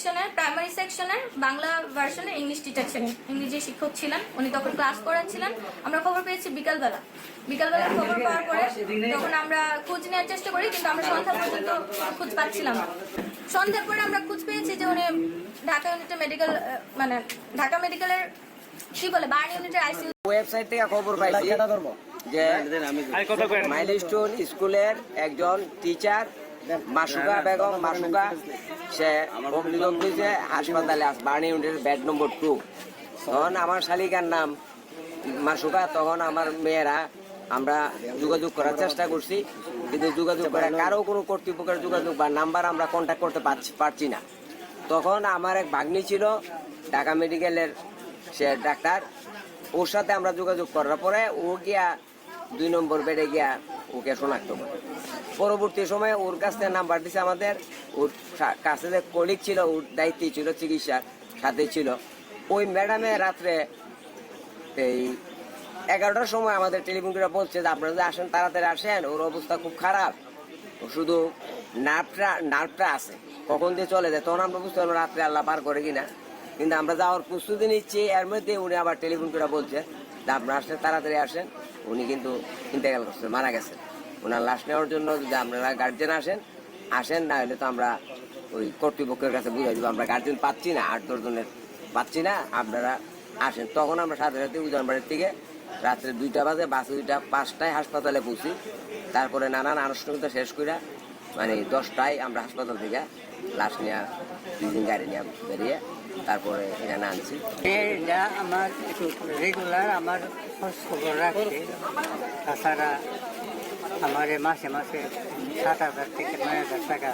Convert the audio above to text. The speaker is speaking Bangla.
সেকশনের প্রাইমারি সেকশনের বাংলা ভার্সনের ইংলিশ টিচার ছিলেন, ইংরেজি শিক্ষক ছিলেন। উনি তখন ক্লাস করাচ্ছিলেন। আমরা খবর পেয়েছি বিকালবেলা খবর পাওয়ার পরে তখন আমরা খোঁজ নেওয়ার চেষ্টা করি, কিন্তু আমরা সন্ধ্যা পর্যন্ত খোঁজ পাচ্ছিলাম না। সন্ধ্যার পরে আমরা খোঁজ পেয়েছি যে উনি ঢাকা ইউনিটের মেডিকেল মানে ঢাকা মেডিকেলের কি বলে বার্ন ইউনিটের আইসিইউ ওয়েবসাইট থেকে খবর পাইছি যে মাইলস্টোন স্কুলের একজন টিচার মাসুকা বেগম মাসুকা সে অগ্নিদগ্ধে হাসপাতালে আছে বার্ন ইউনিটের বেড নম্বর 2। তখন আমার শালিকার নাম মাসুকা। তখন আমার মেয়েরা আমরা যোগাযোগ করার চেষ্টা করছি, কিন্তু যোগাযোগ করে কারো কোনো কর্তৃপক্ষের যোগাযোগ বা নাম্বার আমরা কন্ট্যাক্ট করতে পারছি না। তখন আমার এক ভাগ্নি ছিল ঢাকা মেডিকেলের সে ডাক্তার, ওর সাথে আমরা যোগাযোগ করার পরে ও গিয়া 2 নম্বর বেডে গিয়া ওকে শনাক্ত করে। পরবর্তী সময়ে ওর কাছ থেকে নাম্বার দিছে আমাদের। ওর কাছে যে কলিগ ছিল, ওর দায়িত্বে ছিল চিকিৎসার সাথে ছিল ওই ম্যাডামে রাত্রে এই 11টার সময় আমাদের টেলিফোন করে বলছে যে আপনারা যে আসেন তাড়াতাড়ি আসেন, ওর অবস্থা খুব খারাপ, ও শুধু নার্ভটা আছে, কখন দিয়ে চলে যায়। তখন আমরা বুঝতে পারলাম রাত্রে আল্লাহ পার করে কিনা, কিন্তু আমরা যাওয়ার প্রস্তুতি নিচ্ছি। এর মধ্যে উনি আবার টেলিফোন করে বলছে যে আপনারা আসলে তাড়াতাড়ি আসেন, উনি কিন্তু ইন্তেকাল করছেন, মারা গেছেন। ওনার লাশ নেওয়ার জন্য যদি আপনারা গার্জেন আসেন, না হলে তো আমরা ওই কর্তৃপক্ষের কাছে বুঝাই দেবো আমরা গার্জেন পাচ্ছি না, 8-10 জনের পাচ্ছি না, আপনারা আসেন। তখন আমরা সাথে সাথে উজানবাড়ির থেকে রাত্রে 2টা বাজে বাসে 5টায় হাসপাতালে পৌঁছি। তারপরে নানান আনুষ্ঠানিকতা শেষ করে মানে 10টায় আমরা হাসপাতাল থেকে লাশ নিয়ে 2 দিন গাড়ি নিয়ে বেরিয়ে তারপরে এখানে আনছি। এটা আমার একটু রেগুলার আমার খবর রাখছে। তাছাড়া আমার মাসে মাসে 7,000 থেকে 9,000 টাকা